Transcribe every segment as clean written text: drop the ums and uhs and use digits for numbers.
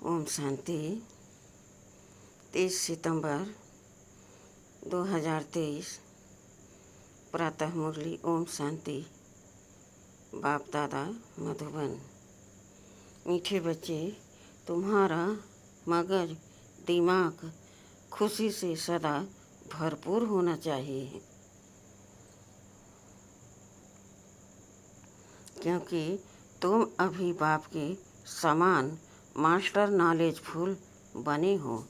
ओम शांति। 30 सितंबर 2023 प्रातः मुरली। ओम शांति। बाप दादा मधुबन। मीठे बच्चे, तुम्हारा मगज दिमाग खुशी से सदा भरपूर होना चाहिए, क्योंकि तुम अभी बाप के समान मास्टर नॉलेजफुल बने हो।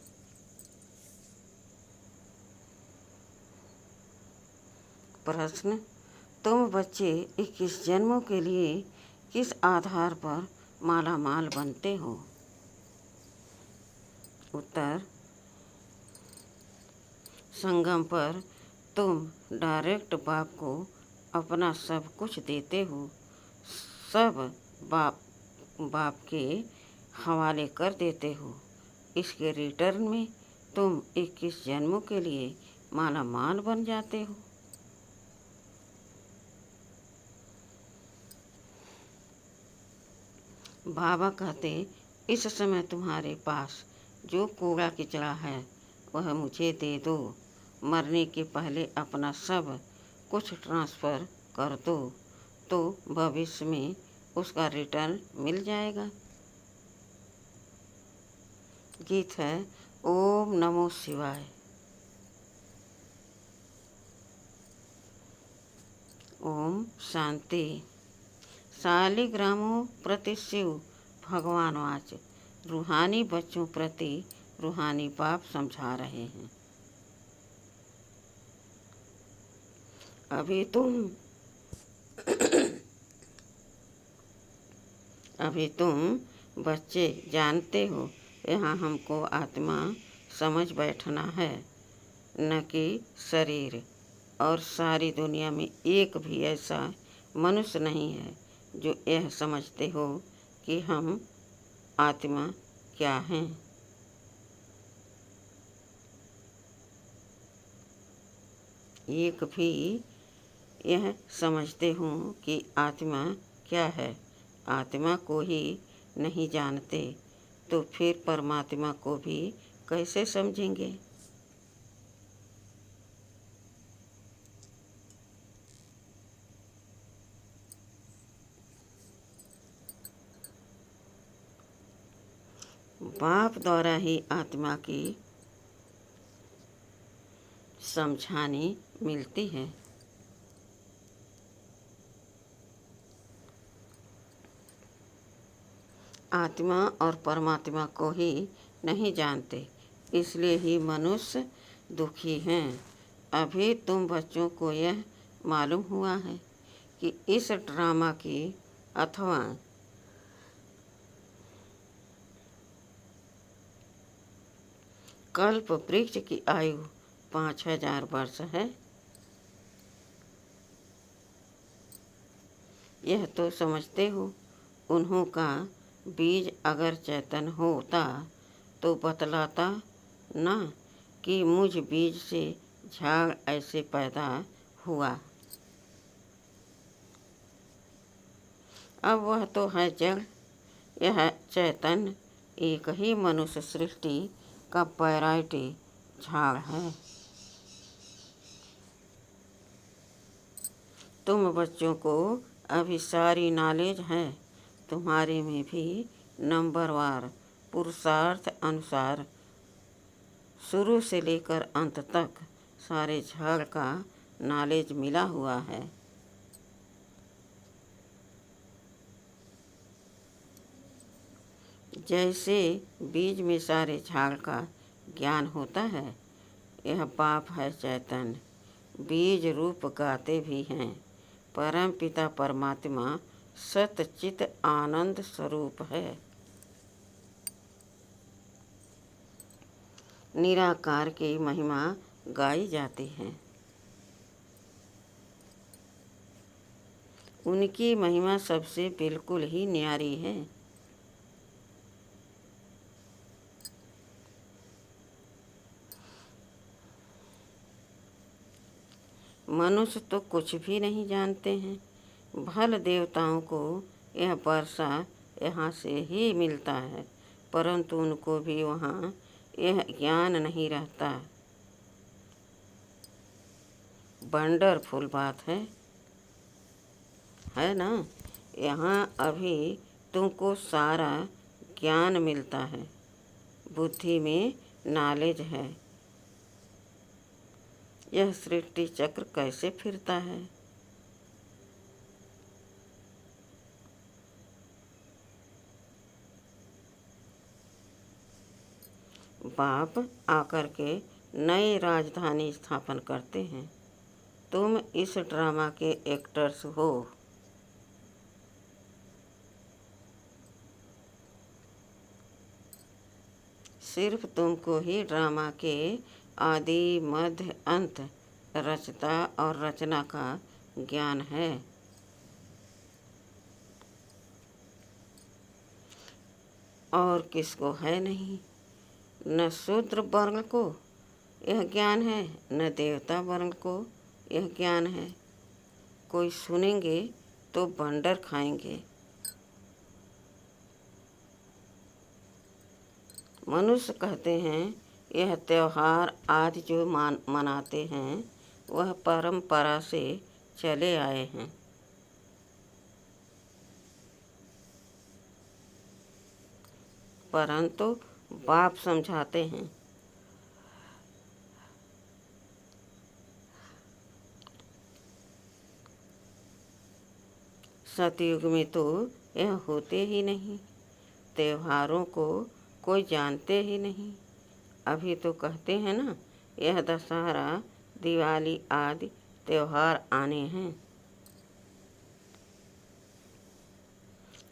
प्रश्न: तुम बच्चे 21 जन्मों के लिए किस आधार पर माला माल बनते हो? उत्तर: संगम पर तुम डायरेक्ट बाप को अपना सब कुछ देते हो, सब बाप के हवाले कर देते हो। इसके रिटर्न में तुम 21 जन्मों के लिए माला माल बन जाते हो। बाबा कहते, इस समय तुम्हारे पास जो कूड़ा किचड़ा है वह मुझे दे दो। मरने के पहले अपना सब कुछ ट्रांसफ़र कर दो, तो भविष्य में उसका रिटर्न मिल जाएगा। गीत है ओम नमो शिवाय। ओम शांति। शालिग्रामों प्रति शिव भगवान वाच। रूहानी बच्चों प्रति रूहानी बाप समझा रहे हैं। अभी तुम बच्चे जानते हो, यहाँ हमको आत्मा समझ बैठना है, न कि शरीर। और सारी दुनिया में एक भी ऐसा मनुष्य नहीं है जो यह समझते हो कि हम आत्मा क्या हैं। एक भी यह समझते हो कि आत्मा क्या है, आत्मा को ही नहीं जानते, तो फिर परमात्मा को भी कैसे समझेंगे? बाप द्वारा ही आत्मा की समझानी मिलती है। आत्मा और परमात्मा को ही नहीं जानते, इसलिए ही मनुष्य दुखी हैं। अभी तुम बच्चों को यह मालूम हुआ है कि इस ड्रामा की अथवा कल्प वृक्ष की आयु 5000 वर्ष है। यह तो समझते हो, उन्हों का बीज अगर चैतन होता तो बतलाता ना कि मुझ बीज से झाड़ ऐसे पैदा हुआ। अब वह तो है जड़, यह चैतन्य एक ही मनुष्य सृष्टि का पैराइटी झाड़ है। तुम बच्चों को अभी सारी नॉलेज है, तुम्हारे में भी नंबरवार पुरुषार्थ अनुसार शुरू से लेकर अंत तक सारे झाड़ का नॉलेज मिला हुआ है। जैसे बीज में सारे झाड़ का ज्ञान होता है, यह बाप है चैतन्य, बीज रूप गाते भी हैं। परम पिता परमात्मा सतचित आनंद स्वरूप है। निराकार की महिमा गाई जाती है। उनकी महिमा सबसे बिल्कुल ही न्यारी है। मनुष्य तो कुछ भी नहीं जानते हैं। भल देवताओं को यह वर्षा यहाँ से ही मिलता है, परंतु उनको भी वहाँ यह ज्ञान नहीं रहता। वंडरफुल बात है ना। यहाँ अभी तुमको सारा ज्ञान मिलता है, बुद्धि में नॉलेज है। यह सृष्टि चक्र कैसे फिरता है। बाप आकर के नई राजधानी स्थापन करते हैं। तुम इस ड्रामा के एक्टर्स हो। सिर्फ तुमको ही ड्रामा के आदि मध्य अंत, रचता और रचना का ज्ञान है। और किसको है नहीं। न शूद्र वर्ण को यह ज्ञान है, न देवता वर्ण को यह ज्ञान है। कोई सुनेंगे तो बंडर खाएंगे। मनुष्य कहते हैं यह त्योहार आज जो मनाते हैं वह परंपरा से चले आए हैं। परंतु बाप समझाते हैं सतयुग में तो यह होते ही नहीं। त्योहारों को कोई जानते ही नहीं। अभी तो कहते हैं ना यह दशहरा, दिवाली आदि त्योहार आने हैं।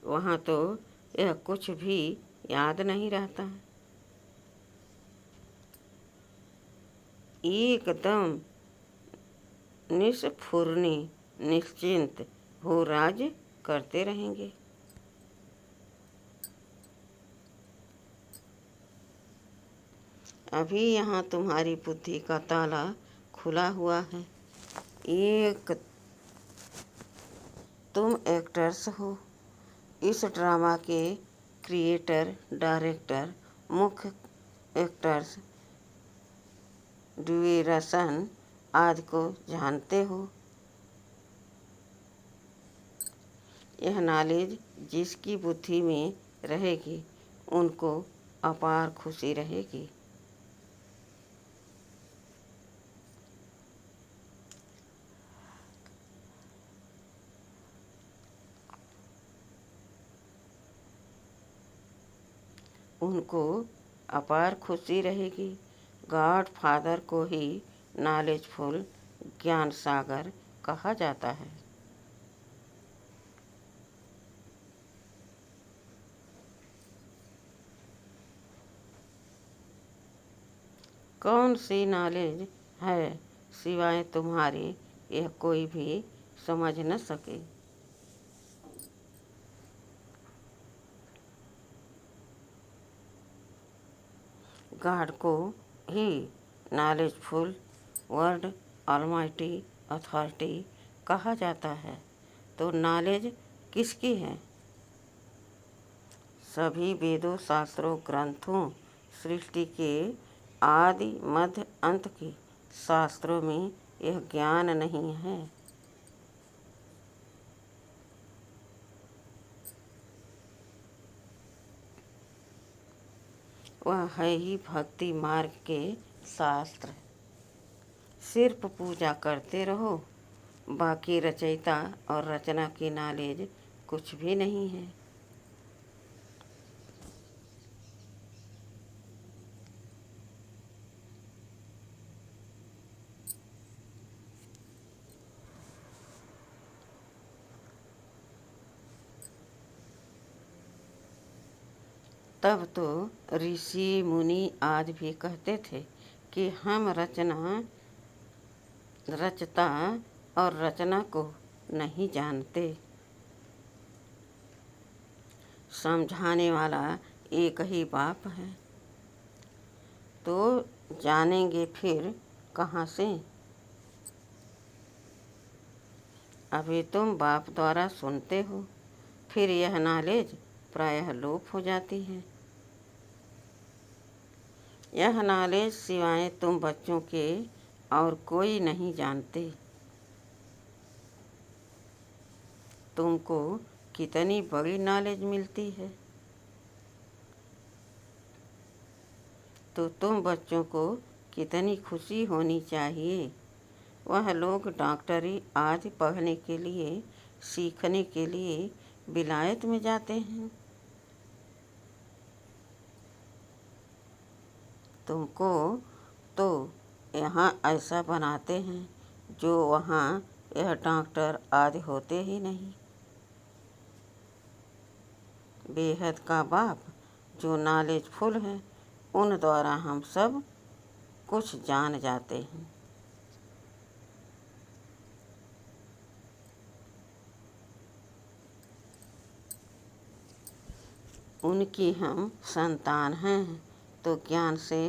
वहाँ तो यह कुछ भी याद नहीं रहता। एकदम निस्फुर्णी निश्चिंत हो राज्य करते रहेंगे। अभी यहाँ तुम्हारी बुद्धि का ताला खुला हुआ है। एक तुम एक्टर्स हो, इस ड्रामा के क्रिएटर, डायरेक्टर, मुख्य एक्टर्स, ड्यूरेशन आदि को जानते हो। यह नॉलेज जिसकी बुद्धि में रहेगी उनको अपार खुशी रहेगी। उनको अपार खुशी रहेगी। गॉड फादर को ही नॉलेजफुल, ज्ञान सागर कहा जाता है। कौन सी नॉलेज है सिवाय तुम्हारी यह कोई भी समझ न सके। गॉड को ही नॉलेजफुल, वर्ड, ऑलमाइटी, अथॉरिटी कहा जाता है। तो नॉलेज किसकी है। सभी वेदों, शास्त्रों, ग्रंथों, सृष्टि के आदि मध्य अंत की शास्त्रों में यह ज्ञान नहीं है। वह है ही भक्ति मार्ग के शास्त्र। सिर्फ पूजा करते रहो, बाकी रचयिता और रचना की नॉलेज कुछ भी नहीं है। तब तो ऋषि मुनि आदि भी कहते थे कि हम रचता और रचना को नहीं जानते। समझाने वाला एक ही बाप है, तो जानेंगे फिर कहाँ से। अभी तुम बाप द्वारा सुनते हो, फिर यह नॉलेज प्रायः लोप हो जाती है। यह नॉलेज सिवाय तुम बच्चों के और कोई नहीं जानते। तुमको कितनी बड़ी नॉलेज मिलती है। तो तुम बच्चों को कितनी खुशी होनी चाहिए। वह लोग डॉक्टरी आदि पढ़ने के लिए, सीखने के लिए विलायत में जाते हैं। तुमको तो यहाँ ऐसा बनाते हैं जो वहाँ यह डॉक्टर आदि होते ही नहीं। बेहद का बाप जो नॉलेजफुल है, उन द्वारा हम सब कुछ जान जाते हैं। उनकी हम संतान हैं, तो ज्ञान से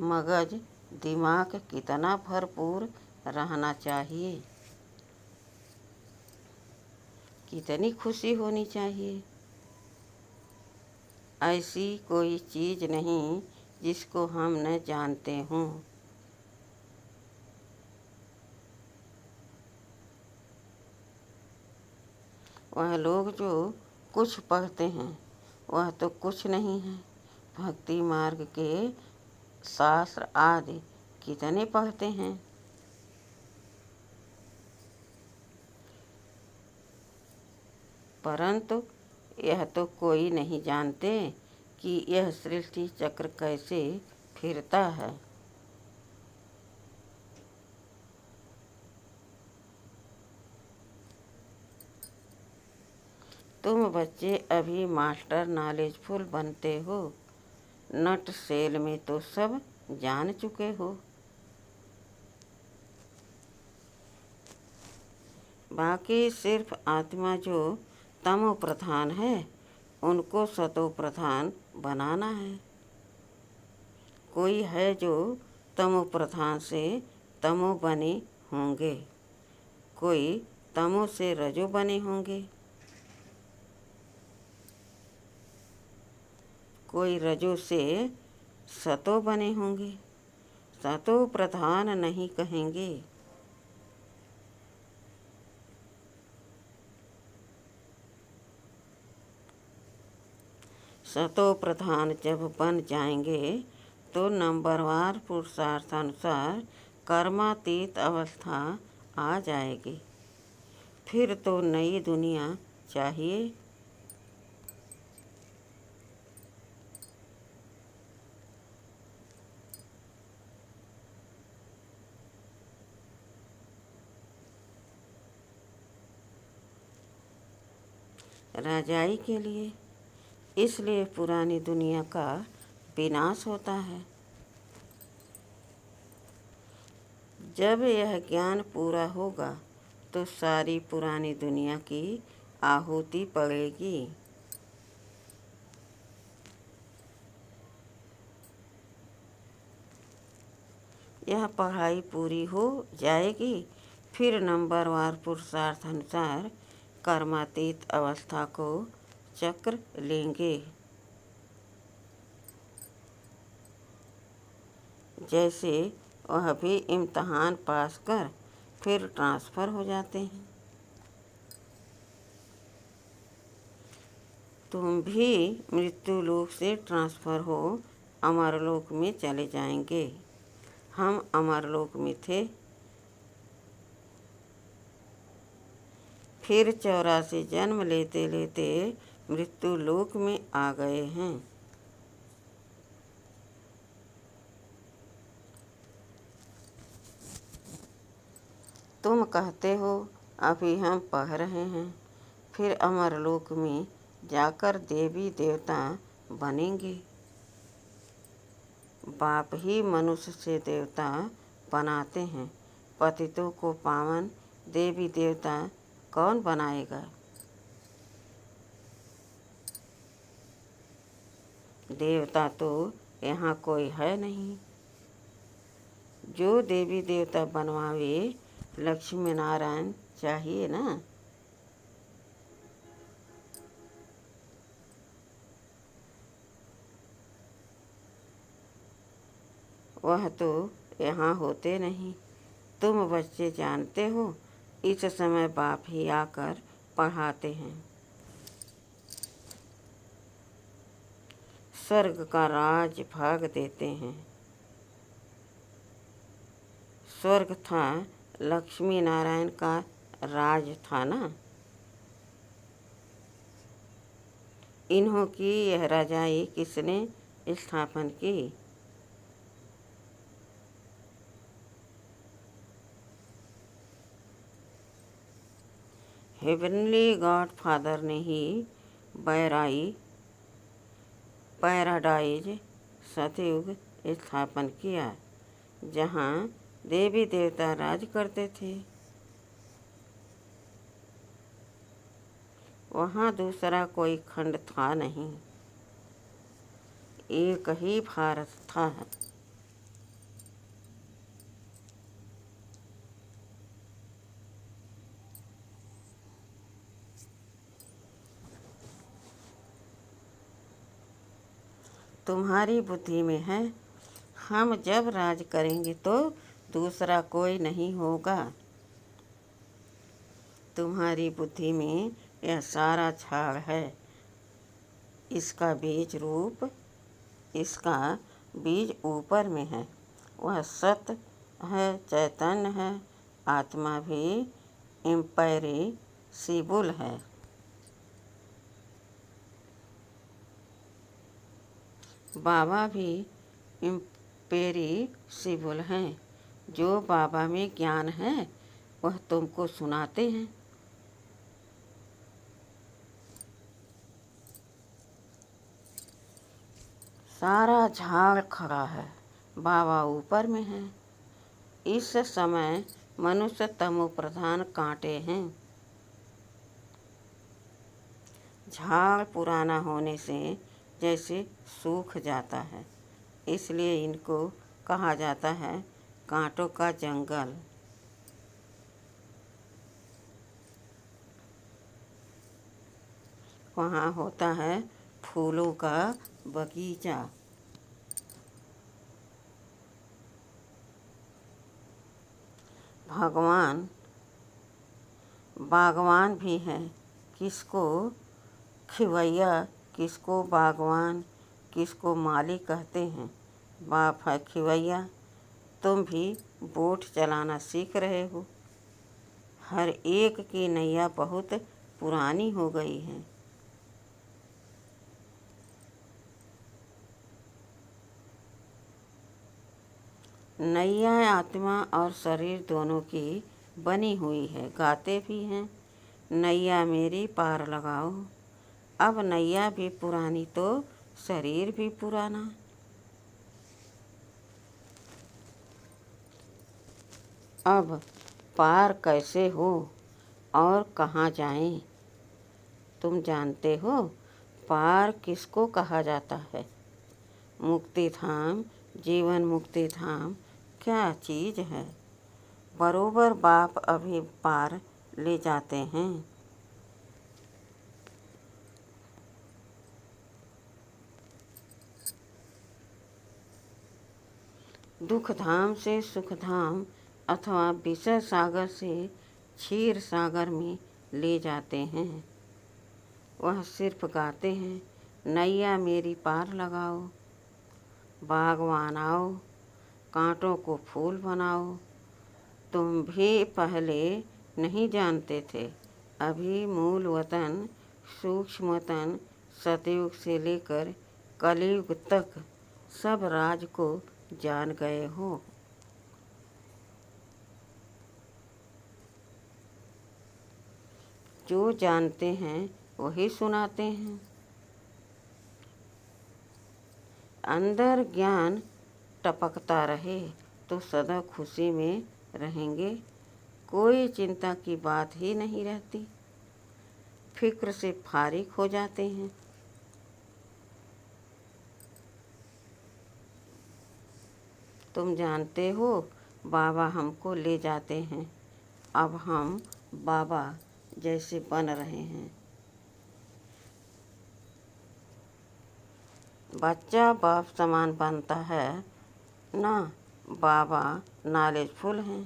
मगज दिमाग कितना भरपूर रहना चाहिए। कितनी खुशी होनी चाहिए। ऐसी कोई चीज़ नहीं जिसको हम न जानते हों। वह लोग जो कुछ पढ़ते हैं वह तो कुछ नहीं है। भक्ति मार्ग के शास्त्र आदि कितने पढ़ते हैं। परंतु यह तो कोई नहीं जानते कि यह सृष्टि चक्र कैसे फिरता है। तुम बच्चे अभी मास्टर नॉलेजफुल बनते हो। नट सेल में तो सब जान चुके हो। बाकी सिर्फ आत्मा जो तमो प्रधान है, उनको सतो प्रधान बनाना है। कोई है जो तमो प्रधान से तमो बने होंगे, कोई तमो से रजो बने होंगे, कोई रजो से सतो बने होंगे। सतो प्रधान नहीं कहेंगे। सतो प्रधान जब बन जाएंगे तो नंबरवार पुरुषार्थानुसार कर्मातीत अवस्था आ जाएगी। फिर तो नई दुनिया चाहिए। राजाई के लिए। इसलिए पुरानी दुनिया का विनाश होता है। जब यह ज्ञान पूरा होगा तो सारी पुरानी दुनिया की आहुति पड़ेगी। यह पढ़ाई पूरी हो जाएगी, फिर नंबरवार पुरुषार्थ अनुसार कर्मातीत अवस्था को चक्र लेंगे। जैसे वह भी इम्तहान पास कर फिर ट्रांसफ़र हो जाते हैं। तुम भी मृत्यु लोक से ट्रांसफ़र हो अमरलोक में चले जाएंगे। हम अमरलोक में थे, फिर 84 जन्म लेते लेते मृत्यु लोक में आ गए हैं। तुम कहते हो अभी हम पढ़ रहे हैं, फिर अमरलोक में जाकर देवी देवता बनेंगे। बाप ही मनुष्य से देवता बनाते हैं। पतितों को पावन देवी देवता कौन बनाएगा। देवता तो यहाँ कोई है नहीं। जो देवी देवता बनवावे लक्ष्मी नारायण चाहिए ना। वह तो यहाँ होते नहीं। तुम बच्चे जानते हो, इस समय बाप ही आकर पढ़ाते हैं। स्वर्ग का राज भाग देते हैं। स्वर्ग था, लक्ष्मी नारायण का राज था ना। इन्हों की यह रजाई किसने स्थापन की? हेवनली गॉड फादर ने ही पैराडाइज सतयुग स्थापन किया, जहाँ देवी देवता राज करते थे। वहाँ दूसरा कोई खंड था नहीं, एक ही भारत था। तुम्हारी बुद्धि में है, हम जब राज करेंगे तो दूसरा कोई नहीं होगा। तुम्हारी बुद्धि में यह सारा झाड़ है। इसका बीज ऊपर में है। वह सत्य है, चैतन्य है। आत्मा भी इम्पैरिसिबल है। बाबा भी इम्पेरिसिबल हैं। जो बाबा में ज्ञान है वह तुमको सुनाते हैं। सारा झाड़ खड़ा है, बाबा ऊपर में है। इस समय मनुष्य तमो प्रधान कांटे हैं। झाड़ पुराना होने से जैसे सूख जाता है, इसलिए इनको कहा जाता है कांटों का जंगल। वहाँ होता है फूलों का बगीचा। भगवान बागवान भी है। किसको खिवैया, किसको बागवान, किसको माली कहते हैं। बाप है खिवैया। तुम भी बोट चलाना सीख रहे हो। हर एक की नैया बहुत पुरानी हो गई है। नैया आत्मा और शरीर दोनों की बनी हुई है। गाते भी हैं, नैया मेरी पार लगाओ। अब नैया भी पुरानी तो शरीर भी पुराना। अब पार कैसे हो और कहाँ जाएं? तुम जानते हो पार किसको कहा जाता है? मुक्ति धाम, जीवन मुक्ति धाम क्या चीज़ है? बरोबर बाप अभी पार ले जाते हैं। दुख धाम से सुख धाम अथवा विषय सागर से क्षीर सागर में ले जाते हैं। वह सिर्फ गाते हैं, नैया मेरी पार लगाओ। बागवान आओ, कांटों को फूल बनाओ। तुम भी पहले नहीं जानते थे। अभी मूल वतन, सूक्ष्म वतन, सतयुग से लेकर कलयुग तक सब राज को जान गए हो। जो जानते हैं वही सुनाते हैं। अंदर ज्ञान टपकता रहे तो सदा खुशी में रहेंगे। कोई चिंता की बात ही नहीं रहती। फिक्र से फारिग हो जाते हैं। तुम जानते हो बाबा हमको ले जाते हैं। अब हम बाबा जैसे बन रहे हैं। बच्चा बाप समान बनता है ना बाबा नॉलेजफुल हैं,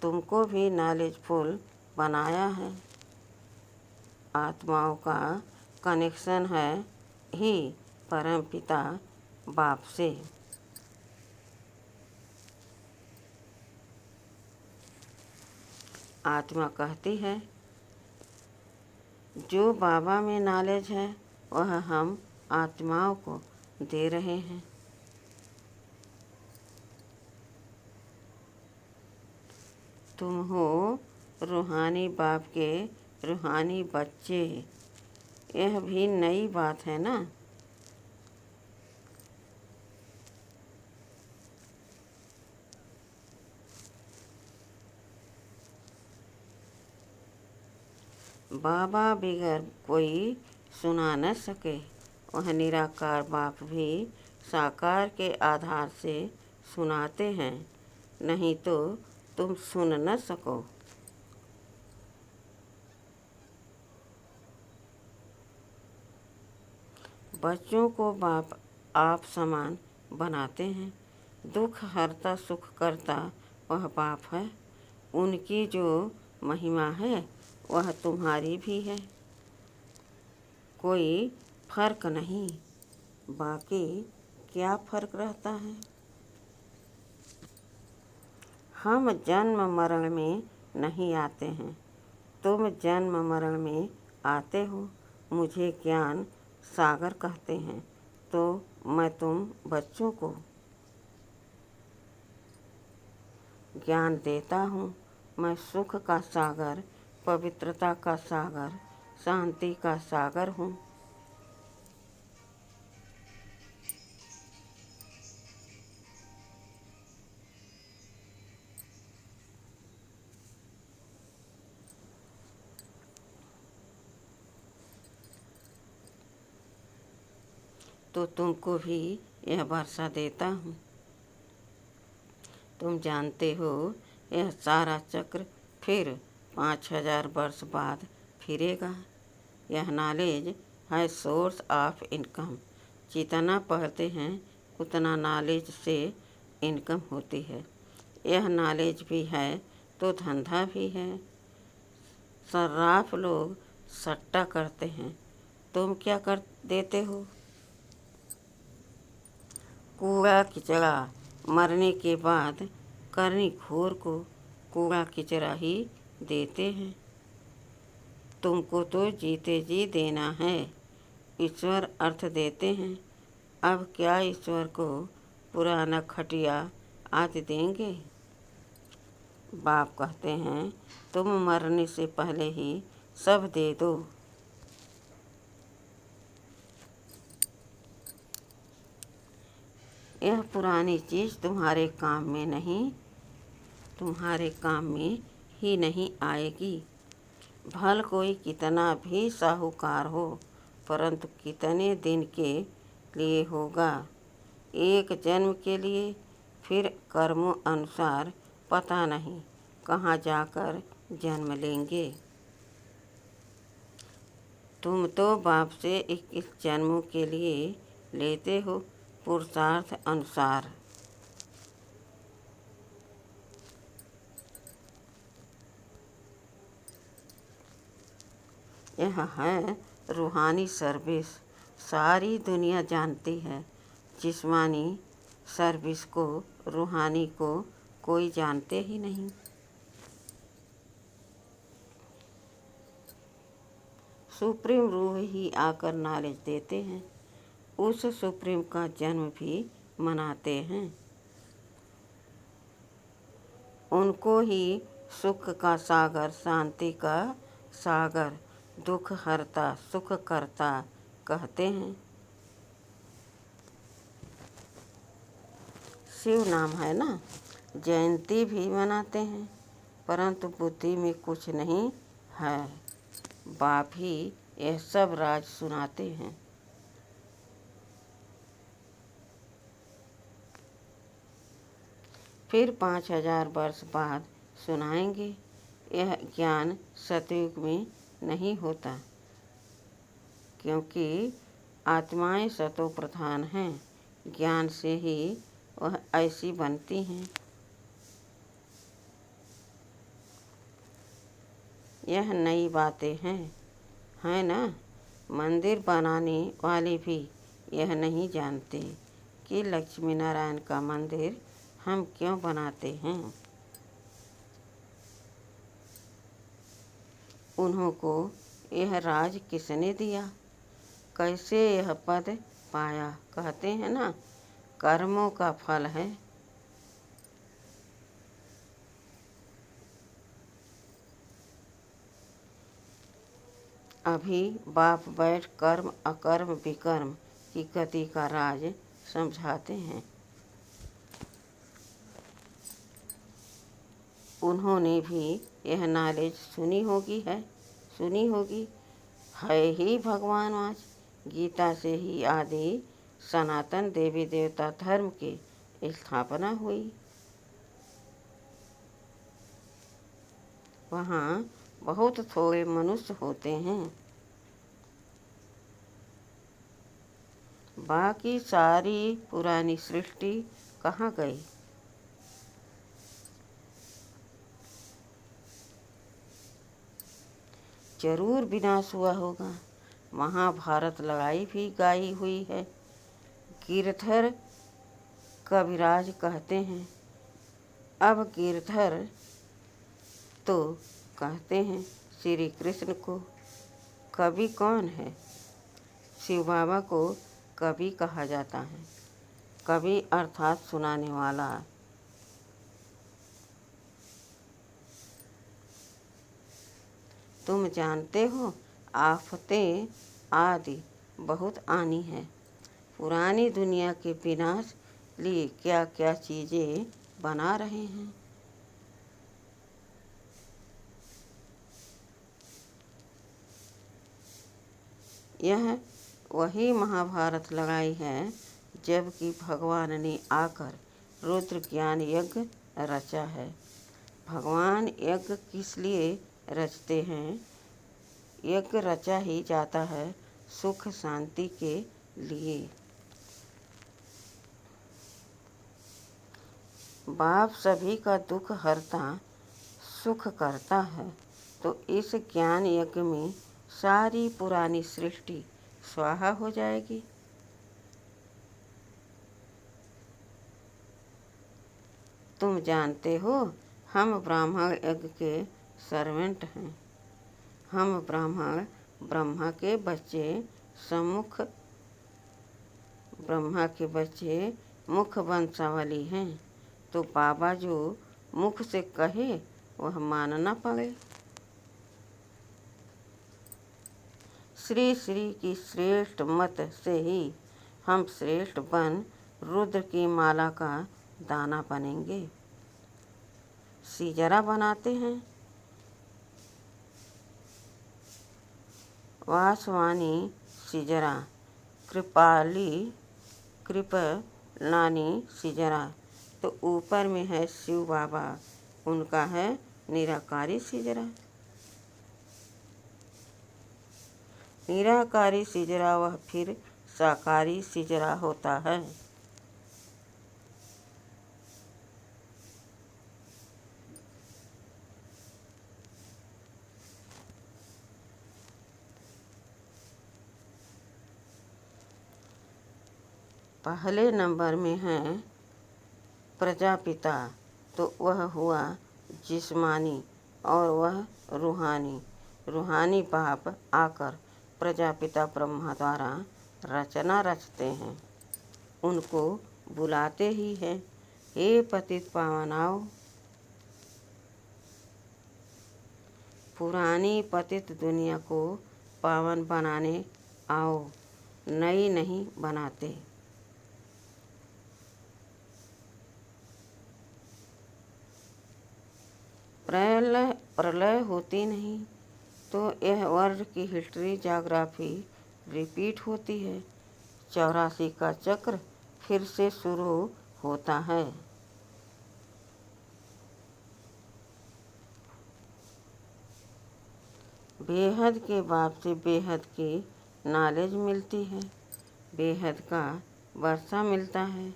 तुमको भी नॉलेजफुल बनाया है। आत्माओं का कनेक्शन है ही परमपिता बाप से। आत्मा कहती है, जो बाबा में नॉलेज है वह हम आत्माओं को दे रहे हैं। तुम हो रूहानी बाप के रूहानी बच्चे। यह भी नई बात है ना। बाबा बिगर कोई सुना न सके, वह निराकार बाप भी साकार के आधार से सुनाते हैं, नहीं तो तुम सुन न सको। बच्चों को बाप आप समान बनाते हैं। दुख हरता सुख करता वह बाप है। उनकी जो महिमा है वह तुम्हारी भी है। कोई फर्क नहीं। बाकी क्या फर्क रहता है। हम जन्म मरण में नहीं आते हैं, तुम जन्म मरण में आते हो। मुझे ज्ञान सागर कहते हैं, तो मैं तुम बच्चों को ज्ञान देता हूँ। मैं सुख का सागर, पवित्रता का सागर, शांति का सागर हूँ। तो तुमको भी यह वर्षा देता हूँ। तुम जानते हो यह सारा चक्र फिर 5000 वर्ष बाद फिरेगा। यह नॉलेज है सोर्स ऑफ इनकम। जितना पढ़ते हैं उतना नॉलेज से इनकम होती है। यह नॉलेज भी है तो धंधा भी है। सर्राफ लोग सट्टा करते हैं, तुम क्या कर देते हो। कूड़ा किचड़ा मरने के बाद करनी खोर को कूड़ा किचड़ा ही देते हैं। तुमको तो जीते जी देना है। ईश्वर अर्थ देते हैं। अब क्या ईश्वर को पुराना खटिया आज देंगे। बाप कहते हैं, तुम मरने से पहले ही सब दे दो। यह पुरानी चीज़ तुम्हारे काम में नहीं, तुम्हारे काम में ही नहीं आएगी। भल कोई कितना भी साहूकार हो, परंतु कितने दिन के लिए होगा। एक जन्म के लिए, फिर कर्मों अनुसार पता नहीं कहाँ जाकर जन्म लेंगे। तुम तो बाप से 21 जन्मों के लिए लेते हो पुरुषार्थ अनुसार। यह है रूहानी सर्विस। सारी दुनिया जानती है। जिस्मानी सर्विस को, रूहानी को कोई जानते ही नहीं। सुप्रीम रूह ही आकर नॉलेज देते हैं। उस सुप्रीम का जन्म भी मनाते हैं। उनको ही सुख का सागर, शांति का सागर, दुख हरता सुख करता कहते हैं। शिव नाम है ना। जयंती भी मनाते हैं, परंतु बुद्धि में कुछ नहीं है। बाप ही यह सब राज सुनाते हैं। फिर 5000 वर्ष बाद सुनाएंगे। यह ज्ञान सतयुग में नहीं होता, क्योंकि आत्माएं सतो प्रधान हैं। ज्ञान से ही वह ऐसी बनती हैं। यह नई बातें हैं, है ना। मंदिर बनाने वाले भी यह नहीं जानते कि लक्ष्मी नारायण का मंदिर हम क्यों बनाते हैं। उन्हों को यह राज किसने दिया, कैसे यह पद पाया। कहते हैं ना, कर्मों का फल है। अभी बाप बैठ कर्म अकर्म विकर्म की गति का राज समझाते हैं। उन्होंने भी यह नॉलेज सुनी होगी है ही भगवानवाच। गीता से ही आदि सनातन देवी देवता धर्म की स्थापना हुई। वहाँ बहुत थोड़े मनुष्य होते हैं, बाकी सारी पुरानी सृष्टि कहाँ गई। जरूर विनाश हुआ होगा। महाभारत लड़ाई भी गाई हुई है। गिरधर कविराज कहते हैं। अब गिरधर तो कहते हैं श्री कृष्ण को। कवि कौन है? शिव बाबा को कवि कहा जाता है। कवि अर्थात सुनाने वाला। तुम जानते हो, आफतें आदि बहुत आनी है। पुरानी दुनिया के विनाश लिए क्या क्या चीज़ें बना रहे हैं। यह वही महाभारत लड़ाई है जबकि भगवान ने आकर रुद्र ज्ञान यज्ञ रचा है। भगवान यज्ञ किस लिए रचते हैं? यज्ञ रचा ही जाता है सुख शांति के लिए। बाप सभी का दुख हरता सुख करता है, तो इस ज्ञान यज्ञ में सारी पुरानी सृष्टि स्वाहा हो जाएगी। तुम जानते हो, हम ब्राह्मण यज्ञ के सर्वेंट हैं। हम ब्राह्मण ब्रह्मा के बच्चे मुख वंशावली हैं, तो बाबा जो मुख से कहे वह मानना पड़े। श्री श्री की श्रेष्ठ मत से ही हम श्रेष्ठ बन रुद्र की माला का दाना बनेंगे। सिजरा बनाते हैं। वासवानी सिजरा, कृपलानी सिजरा, तो ऊपर में है शिव बाबा, उनका है निराकारी सिजरा। निराकारी सिजरा वह फिर साकारी सिजरा होता है। पहले नंबर में है प्रजापिता, तो वह हुआ जिस्मानी और वह रूहानी बाप आकर प्रजापिता ब्रह्मा द्वारा रचना रचते हैं। उनको बुलाते ही हैं, हे पतित पावन आओ। पुरानी पतित दुनिया को पावन बनाने आओ, नई नहीं बनाते। प्रलय होती नहीं तो यह वर्ल्ड की हिस्ट्री ज्योग्राफी रिपीट होती है। 84 का चक्र फिर से शुरू होता है। बेहद के बाप से बेहद की नॉलेज मिलती है। बेहद का वर्षा मिलता है।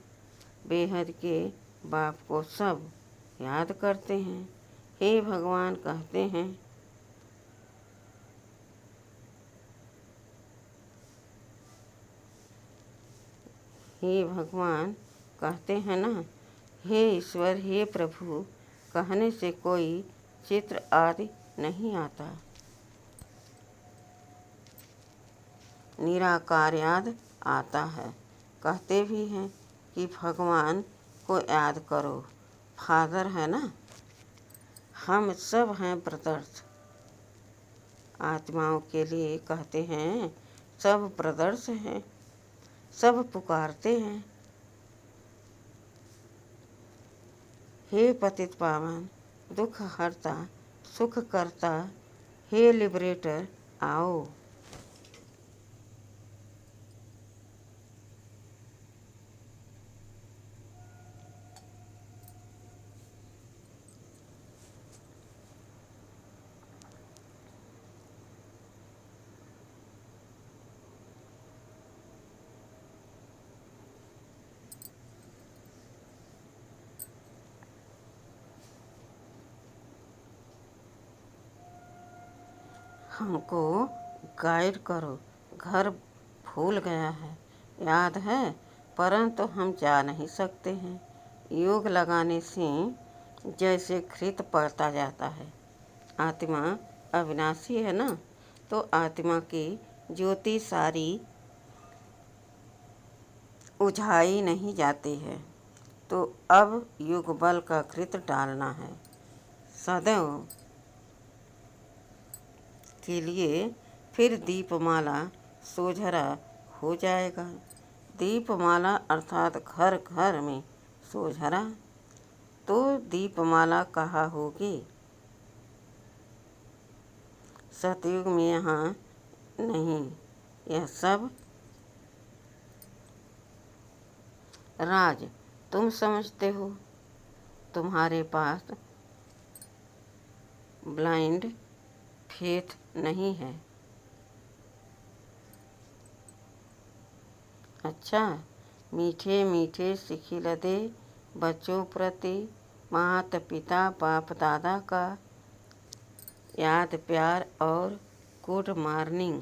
बेहद के बाप को सब याद करते हैं। हे भगवान कहते हैं, हे भगवान कहते हैं ना, हे ईश्वर, हे प्रभु कहने से कोई चित्र आदि नहीं आता। निराकार याद आता है। कहते भी हैं कि भगवान को याद करो, फादर है ना। हम सब हैं ब्रदर्स। आत्माओं के लिए कहते हैं, सब ब्रदर्स हैं, सब पुकारते हैं। हे पतित पावन, दुख हरता, सुख करता, हे लिबरेटर, आओ। हमको गाइड करो। घर भूल गया है, याद है, परंतु हम जा नहीं सकते हैं। योग लगाने से जैसे घृत पड़ता जाता है। आत्मा अविनाशी है ना, तो आत्मा की ज्योति सारी उझाई नहीं जाती है। तो अब योग बल का घृत डालना है सदैव के लिए। फिर दीपमाला सोझरा हो जाएगा। दीपमाला अर्थात घर घर में सोझरा। तो दीपमाला कहाँ होगी? सतयुग में यहाँ नहीं। यह सब राज तुम समझते हो। तुम्हारे पास ब्लाइंड फेथ नहीं है। अच्छा, मीठे मीठे सिखिलदे बच्चों प्रति माता पिता बाप दादा का याद प्यार और गुड मॉर्निंग।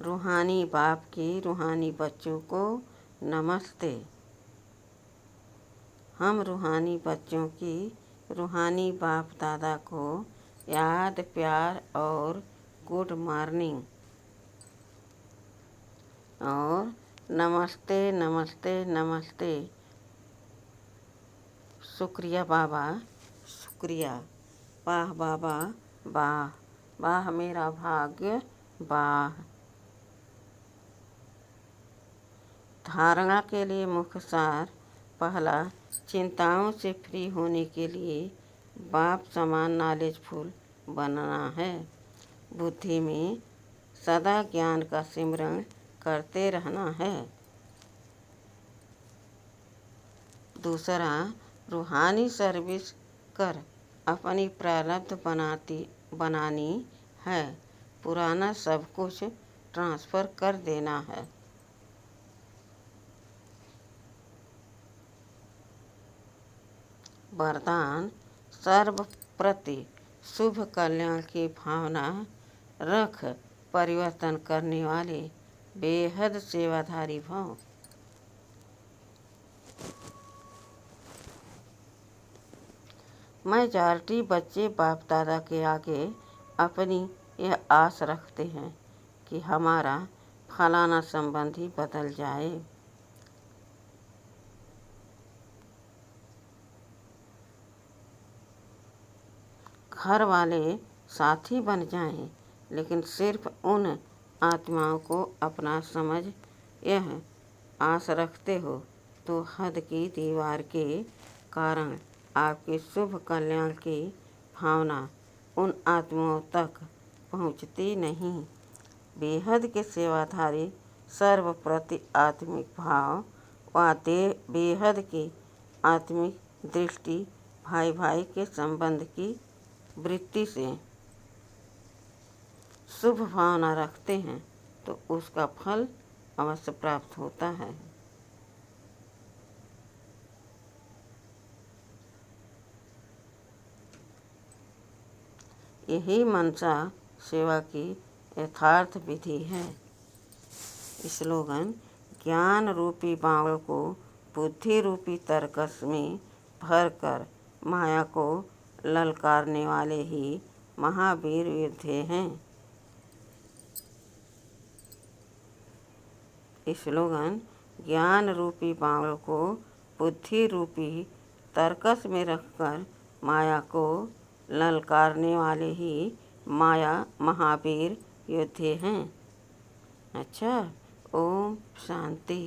रूहानी बाप की रूहानी बच्चों को नमस्ते। हम रूहानी बच्चों की रूहानी बाप दादा को याद प्यार और गुड मॉर्निंग और नमस्ते नमस्ते नमस्ते। शुक्रिया बाबा, शुक्रिया। वाह बाबा, वाह वाह मेरा भाग्य, वाह। धारणा के लिए मुख्य सार। पहला, चिंताओं से फ्री होने के लिए बाप समान नॉलेजफुल बनना है। बुद्धि में सदा ज्ञान का सिमरण करते रहना है। दूसरा, रूहानी सर्विस कर अपनी प्रारब्ध बनानी है। पुराना सब कुछ ट्रांसफ़र कर देना है। वरदान, सर्व प्रति शुभ कल्याण की भावना रख परिवर्तन करने वाले बेहद सेवाधारी भव। मेजॉरिटी बच्चे बाप दादा के आगे अपनी यह आस रखते हैं कि हमारा फलाना संबंधी बदल जाए। घर वाले साथी बन जाएं, लेकिन सिर्फ उन आत्माओं को अपना समझ यह आस रखते हो तो हद की दीवार के कारण आपके शुभ कल्याण की भावना उन आत्माओं तक पहुँचती नहीं। बेहद के सेवाधारी सर्व प्रति आत्मिक भाव व बेहद की आत्मिक दृष्टि भाई भाई के संबंध की वृत्ति से शुभ भावना रखते हैं तो उसका फल अवश्य प्राप्त होता है। यही मनसा सेवा की यथार्थ विधि है। स्लोगन: ज्ञान रूपी बावल को बुद्धि रूपी तरकस में भरकर माया को ललकारने वाले ही महावीर योद्धे हैं। स्लोगन: ज्ञान रूपी बावल को बुद्धि रूपी तरकस में रखकर माया को ललकारने वाले ही माया महावीर योद्धे हैं। अच्छा, ओम शांति।